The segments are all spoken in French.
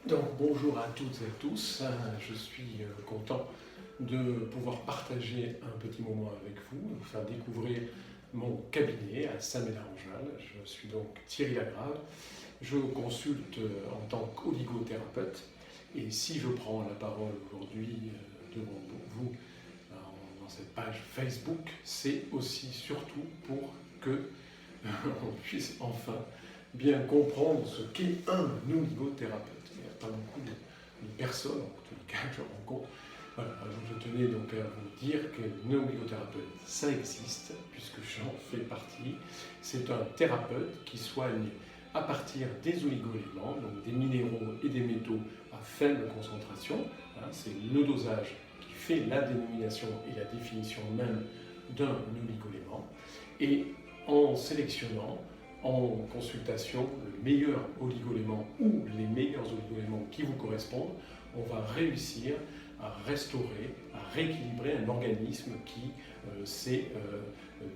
Donc bonjour à toutes et à tous, je suis content de pouvoir partager un petit moment avec vous, vous faire découvrir mon cabinet à Saint-Médard-en-Jalles. Je suis donc Thierry Lagrave, je consulte en tant qu'oligothérapeute et si je prends la parole aujourd'hui devant vous dans cette page Facebook, c'est aussi surtout pour que on puisse enfin bien comprendre ce qu'est un oligothérapeute. Il n'y a pas beaucoup de personnes, en tout cas, que je rencontre. Voilà, alors je tenais donc à vous dire que le oligothérapeute, ça existe, puisque j'en fais partie. C'est un thérapeute qui soigne à partir des oligoéléments, donc des minéraux et des métaux à faible concentration. C'est le dosage qui fait la dénomination et la définition même d'un oligoélément. Et en sélectionnant en consultation le meilleur oligoélément ou les meilleurs oligoéléments qui vous correspondent, on va réussir à restaurer, à rééquilibrer un organisme qui s'est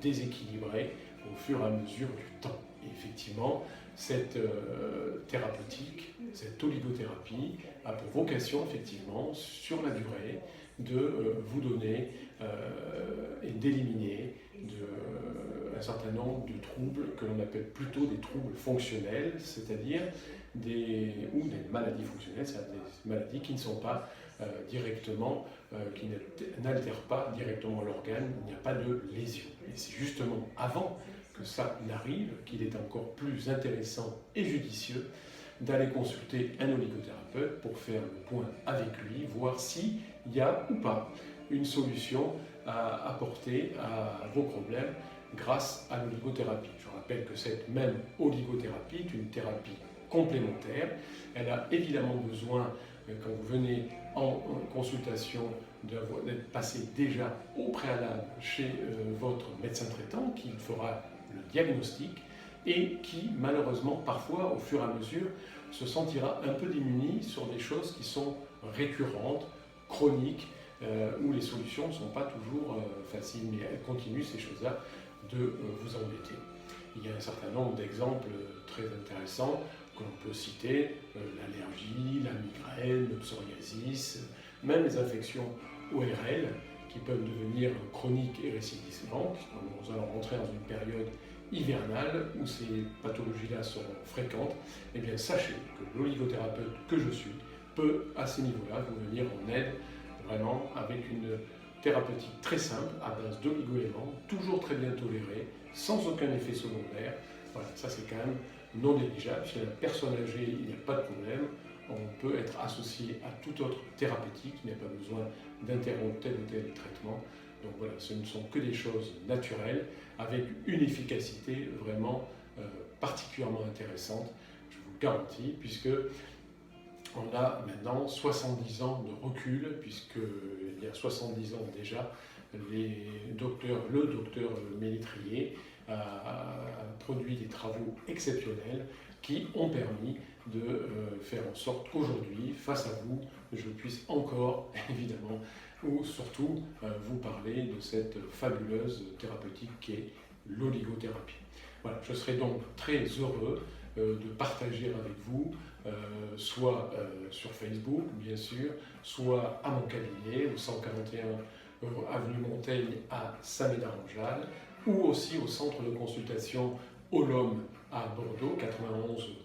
déséquilibré au fur et à mesure du temps. Et effectivement, cette thérapeutique, cette oligothérapie a pour vocation, effectivement, sur la durée, de vous donner et d'éliminer un certain nombre de troubles que l'on appelle plutôt des troubles fonctionnels, c'est-à-dire des maladies fonctionnelles, c'est-à-dire des maladies qui ne sont pas directement, qui n'altèrent pas directement l'organe, il n'y a pas de lésion. Et c'est justement avant que ça n'arrive qu'il est encore plus intéressant et judicieux d'aller consulter un oligothérapeute pour faire le point avec lui, voir s'il y a ou pas une solution à apporter à vos problèmes grâce à l'oligothérapie. Je rappelle que cette même oligothérapie est une thérapie complémentaire. Elle a évidemment besoin, quand vous venez en consultation, d'être passé déjà au préalable chez votre médecin traitant qui fera le diagnostic et qui, malheureusement, parfois, au fur et à mesure, se sentira un peu démuni sur des choses qui sont récurrentes, chroniques, où les solutions ne sont pas toujours faciles, mais elles continuent, ces choses-là, de vous embêter. Il y a un certain nombre d'exemples très intéressants que l'on peut citer, l'allergie, la migraine, le psoriasis, même les infections ORL qui peuvent devenir chroniques et récidivantes. Nous allons rentrer dans une période hivernale où ces pathologies-là seront fréquentes. Eh bien, sachez que l'oligothérapeute que je suis peut, à ces niveaux-là, vous venir en aide vraiment avec une thérapeutique très simple, à base d'oligoéléments, toujours très bien tolérée, sans aucun effet secondaire. Voilà, ça c'est quand même non négligeable. Chez la personne âgée, il n'y a pas de problème. On peut être associé à toute autre thérapeutique, il n'y a pas besoin d'interrompre tel ou tel traitement. Donc voilà, ce ne sont que des choses naturelles, avec une efficacité vraiment particulièrement intéressante, je vous le garantis, puisque on a maintenant 70 ans de recul, puisqu'il y a 70 ans déjà, le docteur Ménétrier a produit des travaux exceptionnels qui ont permis de faire en sorte qu'aujourd'hui, face à vous, je puisse encore, évidemment, ou surtout vous parler de cette fabuleuse thérapeutique qui est l'oligothérapie. Voilà, je serai donc très heureux de partager avec vous, soit sur Facebook, bien sûr, soit à mon cabinet, au 141 avenue Montaigne à Saint-Médard-en-Jalles, ou aussi au centre de consultation Olhomme à Bordeaux, 91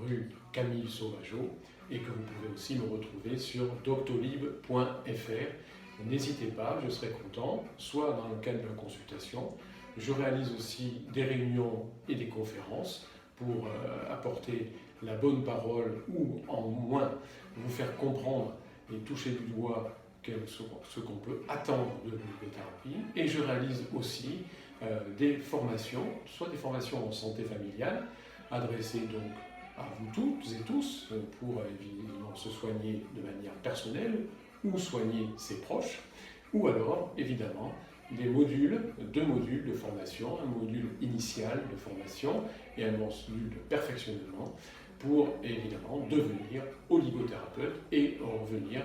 rue Camille Sauvageau, et que vous pouvez aussi me retrouver sur doctolib.fr. N'hésitez pas, je serai content, soit dans le cadre de la consultation. Je réalise aussi des réunions et des conférences pour apporter la bonne parole ou en moins vous faire comprendre et toucher du doigt ce qu'on peut attendre de l'oligothérapie. Et je réalise aussi des formations, soit des formations en santé familiale, adressées donc à vous toutes et tous pour évidemment se soigner de manière personnelle ou soigner ses proches, ou alors évidemment deux modules de formation, un module initial de formation et un module de perfectionnement pour évidemment devenir oligothérapeute et revenir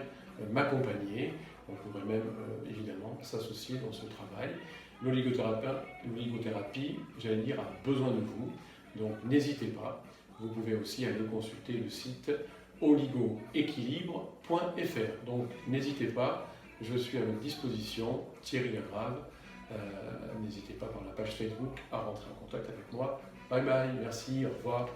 m'accompagner. On pourrait même évidemment s'associer dans ce travail. L'oligothérapie, j'allais dire, a besoin de vous, donc n'hésitez pas. Vous pouvez aussi aller consulter le site oligoéquilibre.fr. Donc n'hésitez pas, je suis à votre disposition, Thierry Agrave. N'hésitez pas par la page Facebook à rentrer en contact avec moi. Bye bye, merci, au revoir.